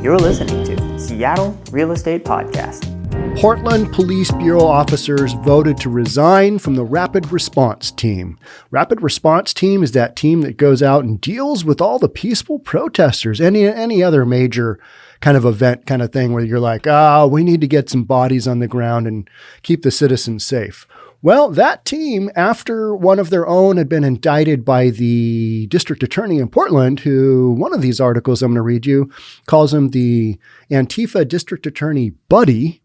You're listening to Seattle Real Estate Podcast. Portland Police Bureau officers voted to resign from the Rapid Response Team. Rapid Response Team is that team that goes out and deals with all the peaceful protesters, any other major kind of event kind of thing where you're like, we need to get some bodies on the ground and keep the citizens safe. Well, that team, after one of their own had been indicted by the district attorney in Portland, who one of these articles I'm going to read you calls him the Antifa district attorney buddy.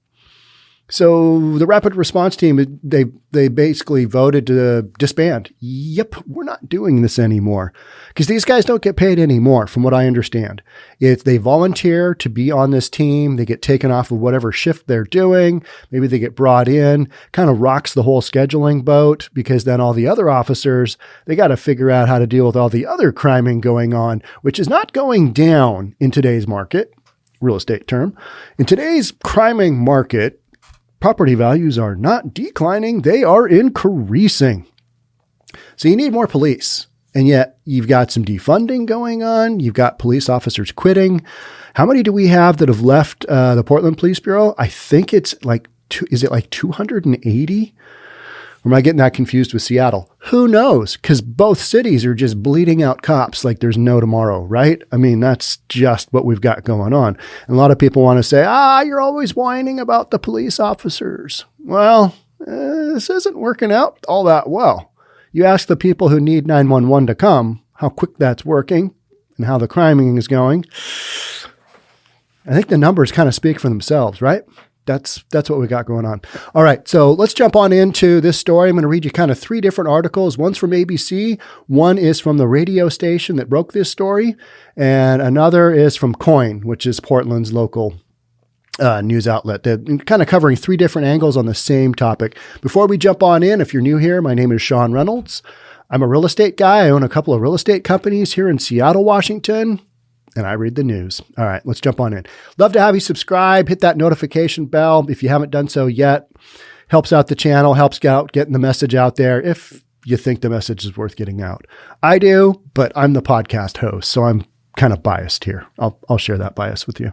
So the Rapid Response Team, they basically voted to disband. Yep, we're not doing this anymore because these guys don't get paid anymore, from what I understand. They volunteer to be on this team. They get taken off of whatever shift they're doing. Maybe they get brought in. Kind of rocks the whole scheduling boat because then all the other officers, they got to figure out how to deal with all the other criming going on, which is not going down in today's market, real estate term. In today's criming market, property values are not declining, they are increasing. So you need more police. And yet you've got some defunding going on. You've got police officers quitting. How many do we have that have left the Portland Police Bureau? I think it's like, is it like 280? Or am I getting that confused with Seattle? Who knows? Because both cities are just bleeding out cops like there's no tomorrow, right? I mean, that's just what we've got going on. And a lot of people want to say, you're always whining about the police officers. Well, this isn't working out all that well. You ask the people who need 911 to come how quick that's working and how the criming is going. I think the numbers kind of speak for themselves, right? That's what we got going on. All right, so let's jump on into this story. I'm going to read you kind of three different articles. One's from ABC, one is from the radio station that broke this story, and another is from Coin, which is Portland's local news outlet. They're kind of covering three different angles on the same topic. Before we jump on in, if you're new here, my name is Sean Reynolds. I'm a real estate guy. I own a couple of real estate companies here in Seattle, Washington. And I read the news. All right, let's jump on in. Love to have you subscribe, hit that notification bell if you haven't done so yet. Helps out the channel, helps out getting the message out there if you think the message is worth getting out. I do, but I'm the podcast host, so I'm kind of biased here. I'll share that bias with you.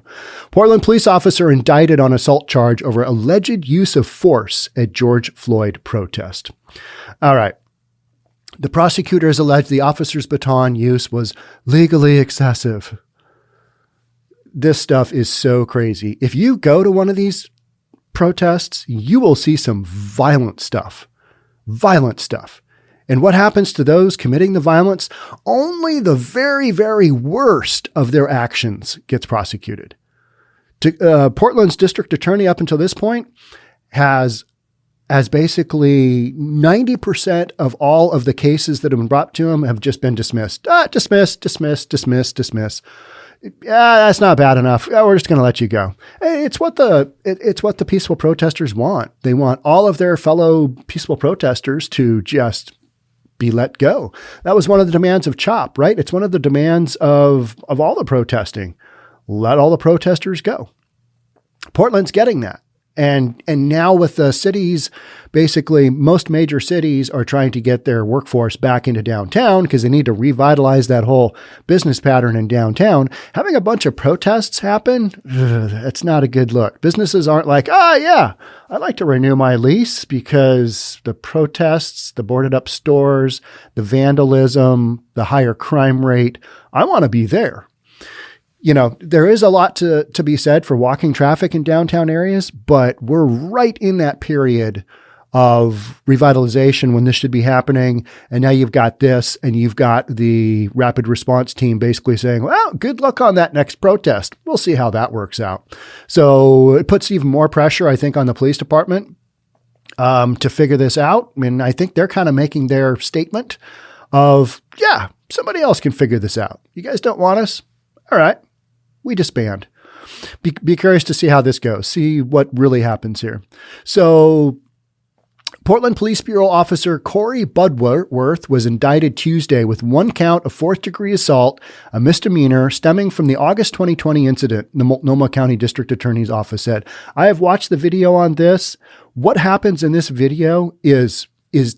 Portland police officer indicted on assault charge over alleged use of force at George Floyd protest. All right. The prosecutors alleged the officer's baton use was legally excessive. This stuff is so crazy. If you go to one of these protests, you will see some violent stuff. And what happens to those committing the violence? Only the very, very worst of their actions gets prosecuted. Portland's district attorney up until this point has basically 90% of all of the cases that have been brought to him have just been dismissed. Dismiss. That's not bad enough. We're just going to let you go. It's what the peaceful protesters want. They want all of their fellow peaceful protesters to just be let go. That was one of the demands of CHOP, right? It's one of the demands of all the protesting. Let all the protesters go. Portland's getting that. And now with the cities, basically most major cities are trying to get their workforce back into downtown because they need to revitalize that whole business pattern in downtown. Having a bunch of protests happen, that's not a good look. Businesses aren't like, I'd like to renew my lease because the protests, the boarded up stores, the vandalism, the higher crime rate, I want to be there. You know, there is a lot to be said for walking traffic in downtown areas, but we're right in that period of revitalization when this should be happening. And now you've got this, and you've got the Rapid Response Team basically saying, well, good luck on that next protest. We'll see how that works out. So it puts even more pressure, I think, on the police department to figure this out. I mean, I think they're kind of making their statement of, somebody else can figure this out. You guys don't want us? All right. We disband. Be curious to see how this goes. See what really happens here. So Portland Police Bureau officer Corey Budworth was indicted Tuesday with one count of fourth-degree assault, a misdemeanor stemming from the August 2020 incident, the Multnomah County District Attorney's Office said. I have watched the video on this. What happens in this video is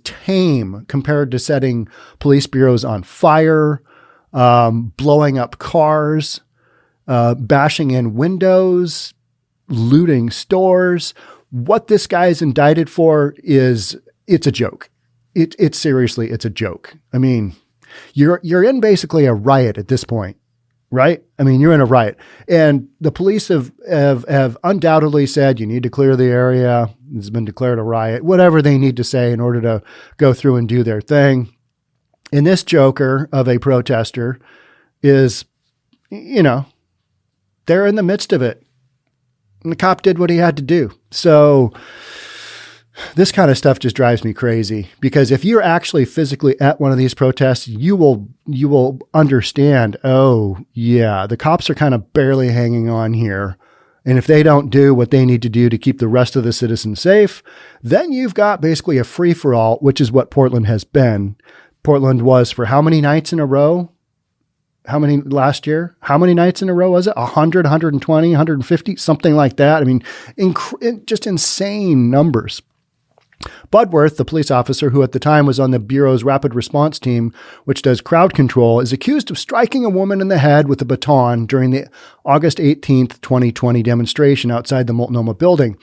tame compared to setting police bureaus on fire, blowing up cars. bashing in windows, looting stores. What this guy is indicted for it's a joke. It's seriously, it's a joke. I mean, you're in basically a riot at this point, right? I mean, you're in a riot, and the police have undoubtedly said you need to clear the area. It's been declared a riot, whatever they need to say in order to go through and do their thing. And this joker of a protester is, they're in the midst of it. And the cop did what he had to do. So this kind of stuff just drives me crazy, because if you're actually physically at one of these protests, you will understand, oh yeah, the cops are kind of barely hanging on here. And if they don't do what they need to do to keep the rest of the citizens safe, then you've got basically a free-for-all, which is what Portland has been. Portland was for how many nights in a row? How many last year? How many nights in a row was it? 100, 120, 150, something like that. I mean, just insane numbers. Budworth, the police officer who at the time was on the Bureau's rapid response team, which does crowd control, is accused of striking a woman in the head with a baton during the August 18th, 2020 demonstration outside the Multnomah building.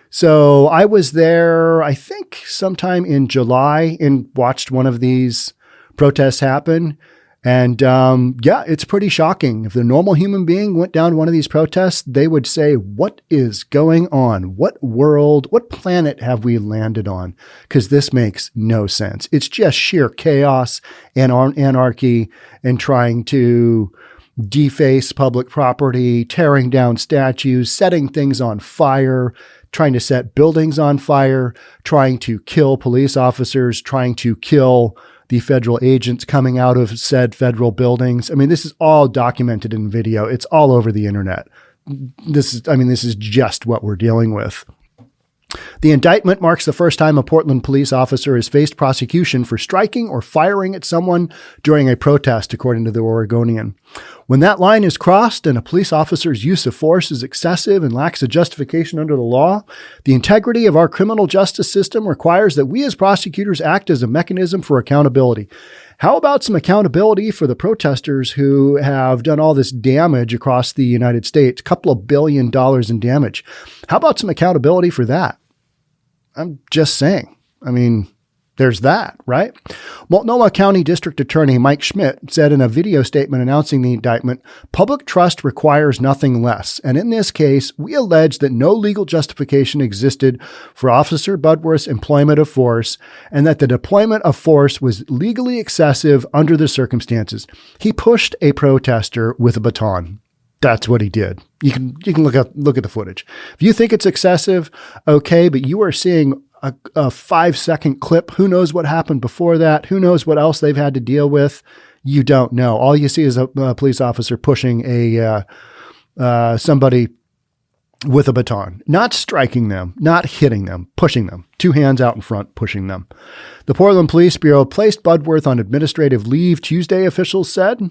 So I was there, I think sometime in July, and watched one of these protests happen. And yeah, it's pretty shocking. If the normal human being went down to one of these protests, they would say, what is going on? What world, what planet have we landed on? Because this makes no sense. It's just sheer chaos and anarchy and trying to deface public property, tearing down statues, setting things on fire, trying to set buildings on fire, trying to kill police officers, trying to kill the federal agents coming out of said federal buildings. I mean, this is all documented in video. It's all over the internet. This is just what we're dealing with. The indictment marks the first time a Portland police officer has faced prosecution for striking or firing at someone during a protest, according to the Oregonian. When that line is crossed and a police officer's use of force is excessive and lacks a justification under the law, the integrity of our criminal justice system requires that we as prosecutors act as a mechanism for accountability. How about some accountability for the protesters who have done all this damage across the United States, a couple of $1 billion in damage? How about some accountability for that? I'm just saying. I mean, there's that, right? Multnomah County District Attorney Mike Schmidt said in a video statement announcing the indictment, public trust requires nothing less. And in this case, we allege that no legal justification existed for Officer Budworth's employment of force and that the deployment of force was legally excessive under the circumstances. He pushed a protester with a baton. That's what he did. You can look at the footage. If you think it's excessive, okay, but you are seeing a 5-second clip. Who knows what happened before that? Who knows what else they've had to deal with? You don't know. All you see is a police officer pushing somebody with a baton, not striking them, not hitting them, pushing them. 2 hands out in front, pushing them. The Portland Police Bureau placed Budworth on administrative leave Tuesday, officials said.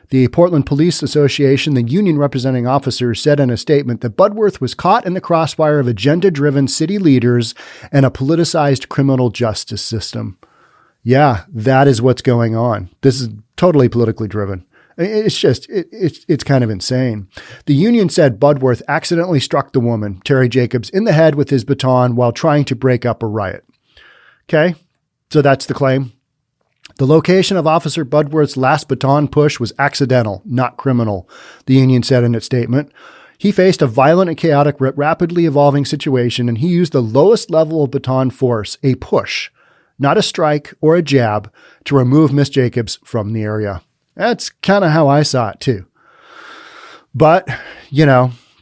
The Portland Police Association, the union representing officers, said in a statement that Budworth was caught in the crossfire of agenda-driven city leaders and a politicized criminal justice system. Yeah, that is what's going on. This is totally politically driven. It's just, it's kind of insane. The union said Budworth accidentally struck the woman, Terry Jacobs, in the head with his baton while trying to break up a riot. Okay, so that's the claim. The location of Officer Budworth's last baton push was accidental, not criminal, the union said in its statement. He faced a violent and chaotic, rapidly evolving situation, and he used the lowest level of baton force, a push, not a strike or a jab, to remove Miss Jacobs from the area. That's kind of how I saw it too. But,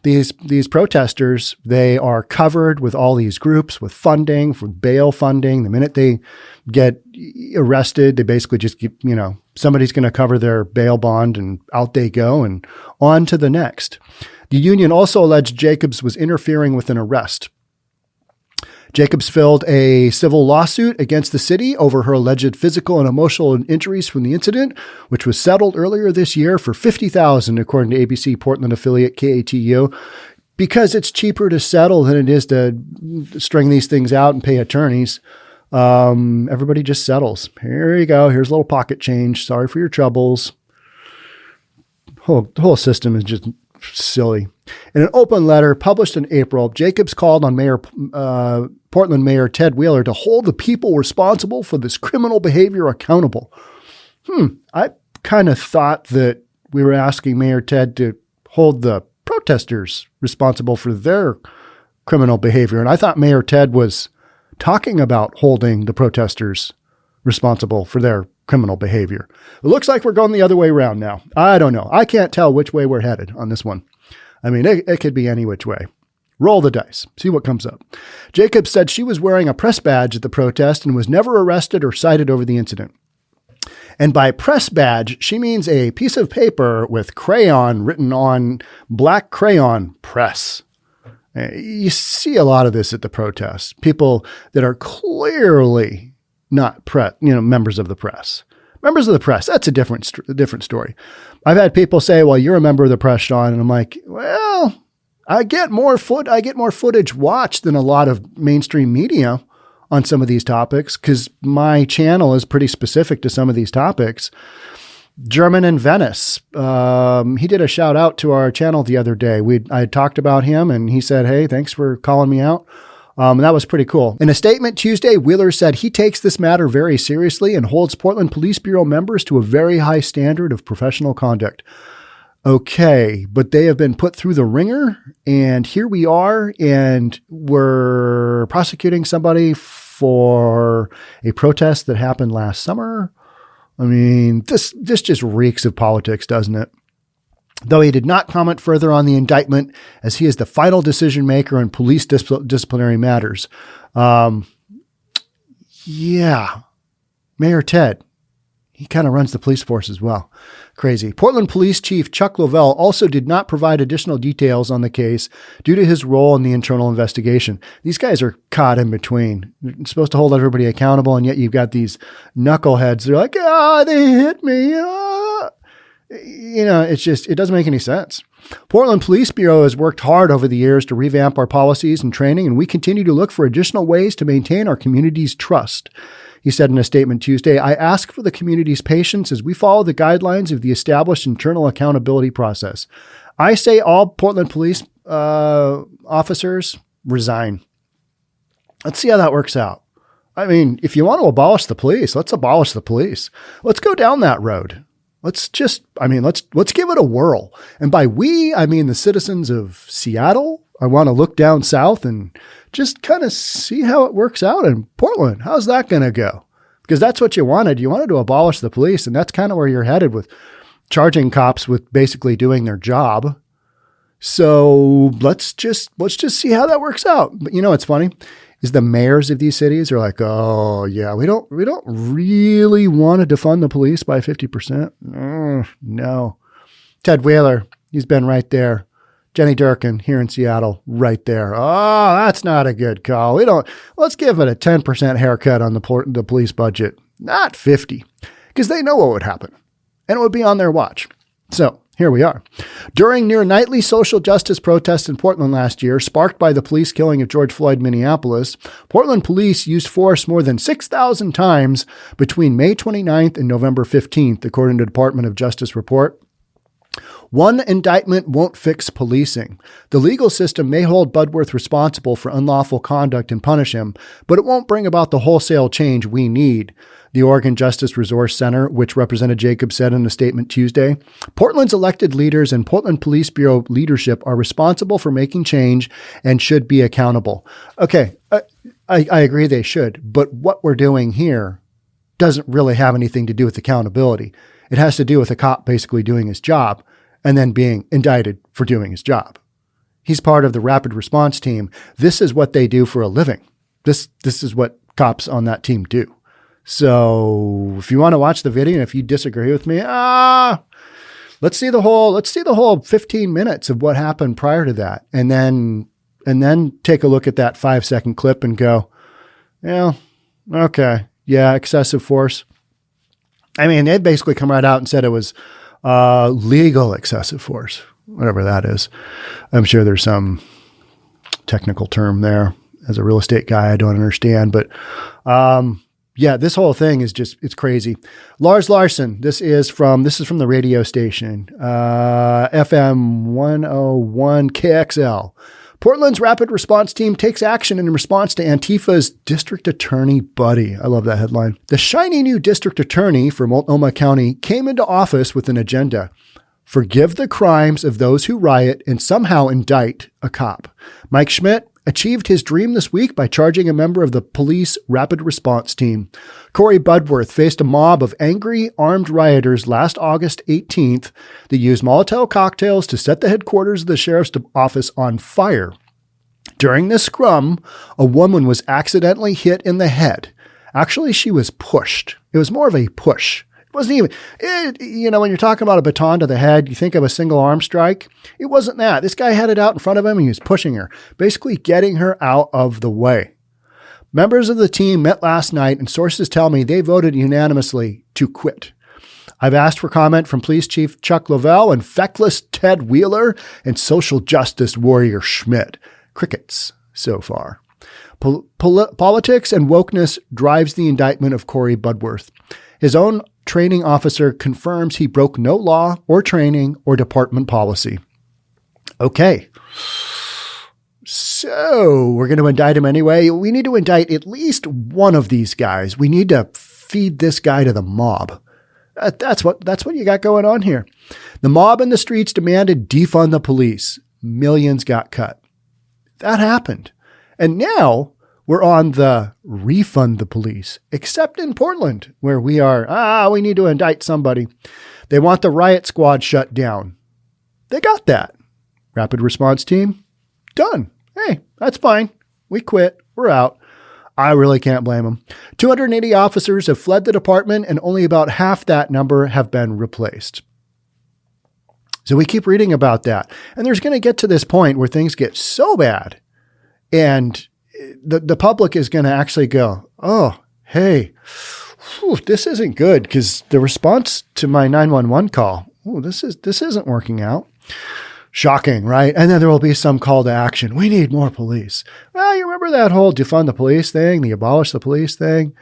these protesters, they are covered with all these groups, with funding, for bail funding. The minute they get arrested, they basically just keep, somebody's going to cover their bail bond and out they go and on to the next. The union also alleged Jacobs was interfering with an arrest. Jacobs filed a civil lawsuit against the city over her alleged physical and emotional injuries from the incident, which was settled earlier this year for $50,000, according to ABC Portland affiliate KATU, because it's cheaper to settle than it is to string these things out and pay attorneys. Everybody just settles. Here you go. Here's a little pocket change. Sorry for your troubles. The whole system is just silly. In an open letter published in April, Jacobs called on Portland Mayor Ted Wheeler to hold the people responsible for this criminal behavior accountable. I kind of thought that we were asking Mayor Ted to hold the protesters responsible for their criminal behavior. And I thought Mayor Ted was talking about holding the protesters responsible for their criminal behavior. It looks like we're going the other way around now. I don't know. I can't tell which way we're headed on this one. I mean, it could be any which way. Roll the dice. See what comes up. Jacobs said she was wearing a press badge at the protest and was never arrested or cited over the incident. And by press badge, she means a piece of paper with crayon written on black crayon, press. You see a lot of this at the protests. People that are clearly not members of the press. Members of the press, that's a different story. I've had people say, well, you're a member of the press, Sean. And I'm like, well, I get more footage watched than a lot of mainstream media on some of these topics because my channel is pretty specific to some of these topics. German in Venice. He did a shout out to our channel the other day. I had talked about him and he said, hey, thanks for calling me out. That was pretty cool. In a statement Tuesday, Wheeler said he takes this matter very seriously and holds Portland Police Bureau members to a very high standard of professional conduct. Okay, but they have been put through the ringer and here we are and we're prosecuting somebody for a protest that happened last summer. I mean, this just reeks of politics, doesn't it? Though he did not comment further on the indictment as he is the final decision maker in police disciplinary matters. Yeah, Mayor Ted, he kind of runs the police force as well. Crazy. Portland Police Chief Chuck Lovell also did not provide additional details on the case due to his role in the internal investigation. These guys are caught in between. They're supposed to hold everybody accountable, and yet you've got these knuckleheads. They're like, they hit me. It doesn't make any sense. Portland Police Bureau has worked hard over the years to revamp our policies and training, and we continue to look for additional ways to maintain our community's trust. He said in a statement Tuesday, I ask for the community's patience as we follow the guidelines of the established internal accountability process. I say all Portland police officers resign. Let's see how that works out. I mean, if you want to abolish the police, let's abolish the police. Let's go down that road. Let's give it a whirl. And by we, I mean the citizens of Seattle. I want to look down south and just kind of see how it works out in Portland. How's that going to go? Because that's what you wanted. You wanted to abolish the police, and that's kind of where you're headed with charging cops with basically doing their job. So let's just see how that works out. But it's funny is the mayors of these cities are like, oh yeah, we don't really want to defund the police by 50%. No. Ted Wheeler, he's been right there. Jenny Durkin here in Seattle, right there. Oh, that's not a good call. Let's give it a 10% haircut on the police budget, not 50, because they know what would happen and it would be on their watch. So here we are. During near nightly social justice protests in Portland last year, sparked by the police killing of George Floyd in Minneapolis, Portland police used force more than 6,000 times between May 29th and November 15th, according to the Department of Justice report. One indictment won't fix policing. The legal system may hold Budworth responsible for unlawful conduct and punish him, but it won't bring about the wholesale change we need. The Oregon Justice Resource Center, which Representative Jacobs said in a statement Tuesday, Portland's elected leaders and Portland Police Bureau leadership are responsible for making change and should be accountable. Okay, I agree they should, but what we're doing here doesn't really have anything to do with accountability. It has to do with a cop basically doing his job and then being indicted for doing his job. He's part of the rapid response team. This is what they do for a living. This is what cops on that team do. So if you want to watch the video, and if you disagree with me, let's see the whole 15 minutes of what happened prior to that. And then take a look at that 5-second clip and go, yeah, okay. Yeah. Excessive force. I mean, they'd basically come right out and said it was legal excessive force, whatever that is. I'm sure there's some technical term there. As a real estate guy, I don't understand, but Yeah, this whole thing is it's crazy. Lars Larson, this is from the radio station, FM 101 KXL. Portland's rapid response team takes action in response to Antifa's district attorney buddy. I love that headline. The shiny new district attorney for Multnomah County came into office with an agenda: forgive the crimes of those who riot and somehow indict a cop. Mike Schmidt achieved his dream this week by charging a member of the police rapid response team. Corey Budworth faced a mob of angry armed rioters last August 18th that used Molotov cocktails to set the headquarters of the sheriff's office on fire. During this scrum, a woman was accidentally hit in the head. Actually, she was pushed. It was more of a push. Wasn't even, when you're talking about a baton to the head, you think of a single arm strike. It wasn't that. This guy had it out in front of him and he was pushing her, basically getting her out of the way. Members of the team met last night and sources tell me they voted unanimously to quit. I've asked for comment from Police Chief Chuck Lavelle and feckless Ted Wheeler and social justice warrior Schmidt. Crickets so far. Politics and wokeness drives the indictment of Corey Budworth. His own training officer confirms he broke no law or training or department policy. Okay. So we're going to indict him anyway. We need to indict at least one of these guys. We need to feed this guy to the mob. That's what you got going on here. The mob in the streets demanded defund the police. Millions got cut. That happened. And now we're on the refund the police, except in Portland, where we are, we need to indict somebody. They want the riot squad shut down. They got that. Rapid response team, done. Hey, that's fine. We quit. We're out. I really can't blame them. 280 officers have fled the department, and only about half that number have been replaced. So we keep reading about that. And there's going to get to this point where things get so bad, and the public is going to actually go, oh, hey, this isn't good, because the response to my 911 call, this isn't working out. Shocking, right? And then there will be some call to action. We need more police. Well, you remember that whole defund the police thing, the abolish the police thing?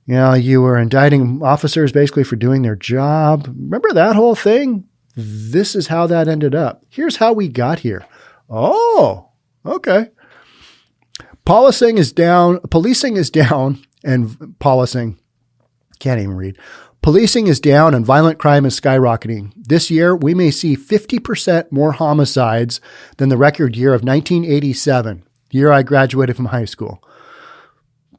You were indicting officers basically for doing their job. Remember that whole thing? This is how that ended up. Here's how we got here. Oh, okay. Policing is down, and policing, can't even read. Policing is down and violent crime is skyrocketing. This year, we may see 50% more homicides than the record year of 1987, the year I graduated from high school.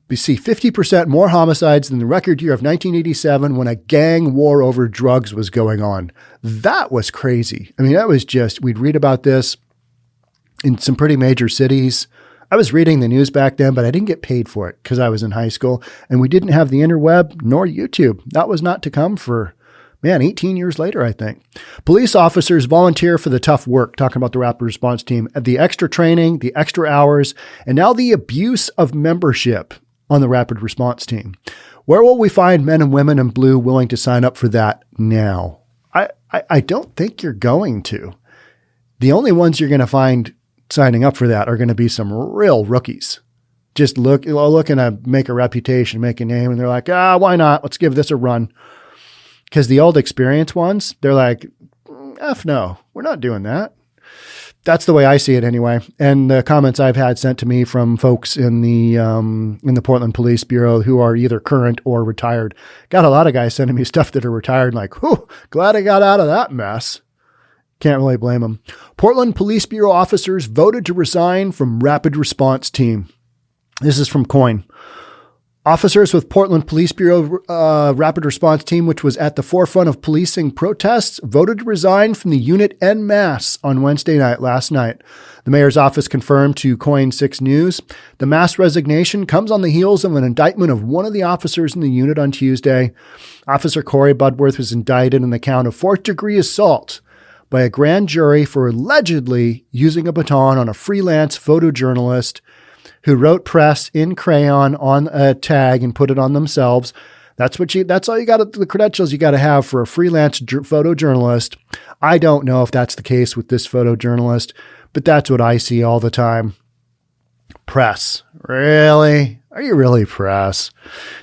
We see 50% more homicides than the record year of 1987 when a gang war over drugs was going on. That was crazy. I mean, that was just, we'd read about this in some pretty major cities. I was reading the news back then, but I didn't get paid for it because I was in high school and we didn't have the interweb nor YouTube. That was not to come for, 18 years later, I think. Police officers volunteer for the tough work, talking about the rapid response team, the extra training, the extra hours, and now the abuse of membership on the rapid response team. Where will we find men and women in blue willing to sign up for that now? I don't think you're going to. The only ones you're going to find signing up for that are going to be some real rookies. Just looking to make a reputation, make a name, and they're like, why not? Let's give this a run. Because the old experienced ones, they're like, F no, we're not doing that. That's the way I see it anyway. And the comments I've had sent to me from folks in the Portland Police Bureau who are either current or retired. Got a lot of guys sending me stuff that are retired, like, whew, glad I got out of that mess. Can't really blame them. Portland Police Bureau officers voted to resign from rapid response team. This is from Coin. Officers with Portland Police Bureau rapid response team, which was at the forefront of policing protests, voted to resign from the unit en masse on Wednesday night, last night. The mayor's office confirmed to Coin 6 News. The mass resignation comes on the heels of an indictment of one of the officers in the unit on Tuesday. Officer Corey Budworth was indicted on the count of fourth-degree assault by a grand jury for allegedly using a baton on a freelance photojournalist who wrote press in crayon on a tag and put it on themselves. That's all you got, the credentials you got to have for a freelance photojournalist. I don't know if that's the case with this photojournalist, but that's what I see all the time. Press. Really? Are you really press?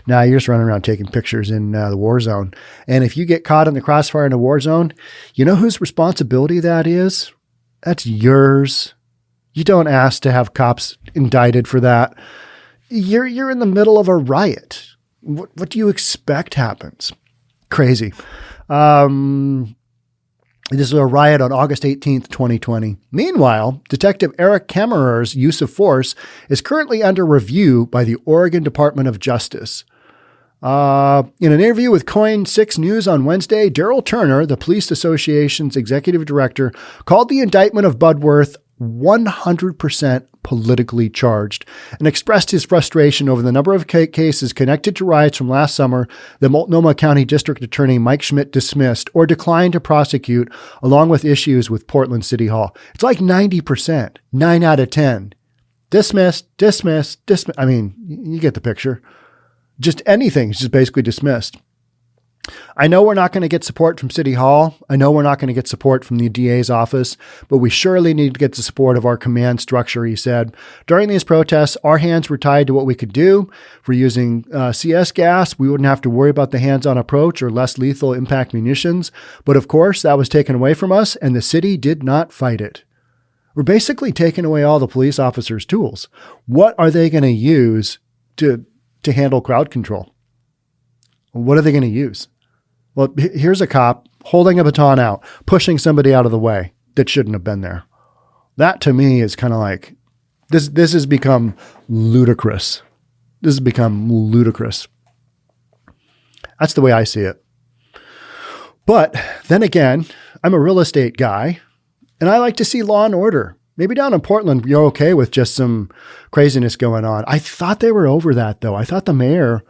Nah, you're just running around taking pictures in the war zone. And if you get caught in the crossfire in a war zone, you know whose responsibility that is? That's yours. You don't ask to have cops indicted for that. You're in the middle of a riot. What do you expect happens? Crazy. This was a riot on August 18th, 2020. Meanwhile, Detective Eric Kammerer's use of force is currently under review by the Oregon Department of Justice. In an interview with Coin 6 News on Wednesday, Daryl Turner, the Police Association's executive director, called the indictment of Budworth 100% politically charged and expressed his frustration over the number of cases connected to riots from last summer that Multnomah County District Attorney Mike Schmidt dismissed or declined to prosecute, along with issues with Portland City Hall. It's like 90%, 9 out of 10. Dismissed. I mean, you get the picture. Just anything is just basically dismissed. I know we're not going to get support from City Hall. I know we're not going to get support from the DA's office, but we surely need to get the support of our command structure, he said. During these protests, our hands were tied to what we could do. For using CS gas, we wouldn't have to worry about the hands-on approach or less lethal impact munitions. But of course, that was taken away from us, and the city did not fight it. We're basically taking away all the police officers' tools. What are they going to use to handle crowd control? What are they going to use? Well, here's a cop holding a baton out, pushing somebody out of the way that shouldn't have been there. That to me is kind of like, this has become ludicrous. This has become ludicrous. That's the way I see it. But then again, I'm a real estate guy and I like to see law and order. Maybe down in Portland, you're okay with just some craziness going on. I thought they were over that though. I thought the mayor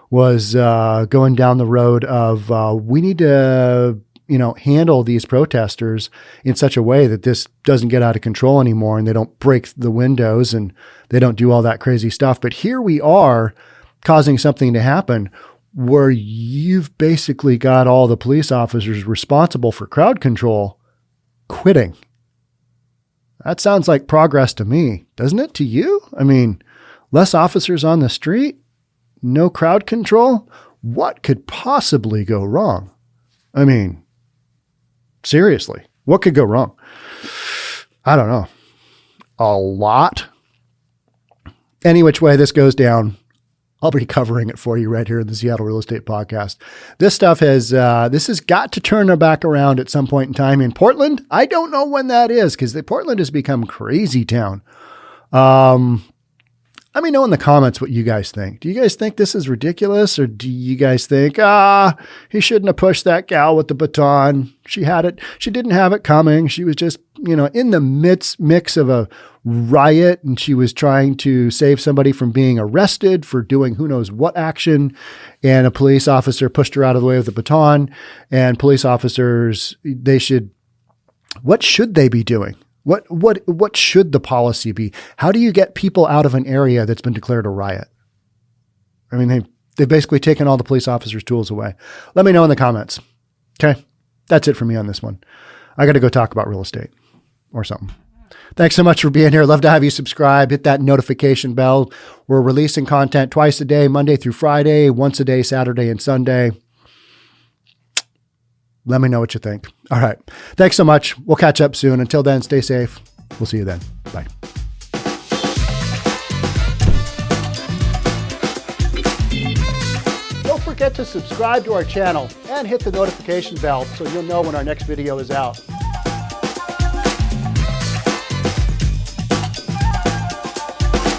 was going down the road of we need to, handle these protesters in such a way that this doesn't get out of control anymore and they don't break the windows and they don't do all that crazy stuff. But here we are causing something to happen where you've basically got all the police officers responsible for crowd control quitting. That sounds like progress to me, doesn't it to you? I mean, less officers on the street? No crowd control? What could possibly go wrong? I mean, seriously, what could go wrong? I don't know. A lot. Any which way this goes down, I'll be covering it for you right here in the Seattle Real Estate Podcast. This stuff has got to turn back around at some point in time. In Portland, I don't know when that is because Portland has become crazy town. Let me know in the comments what you guys think. Do you guys think this is ridiculous? Or do you guys think, he shouldn't have pushed that gal with the baton. She had it. She didn't have it coming. She was just, in the mix of a riot and she was trying to save somebody from being arrested for doing who knows what action. And a police officer pushed her out of the way with a baton. And police officers, what should they be doing? What should the policy be? How do you get people out of an area that's been declared a riot? I mean, they've basically taken all the police officers' tools away. Let me know in the comments. Okay. That's it for me on this one. I got to go talk about real estate or something. Thanks so much for being here. Love to have you subscribe. Hit that notification bell. We're releasing content twice a day, Monday through Friday, once a day, Saturday and Sunday. Let me know what you think. All right. Thanks so much. We'll catch up soon. Until then, stay safe. We'll see you then. Bye. Don't forget to subscribe to our channel and hit the notification bell so you'll know when our next video is out.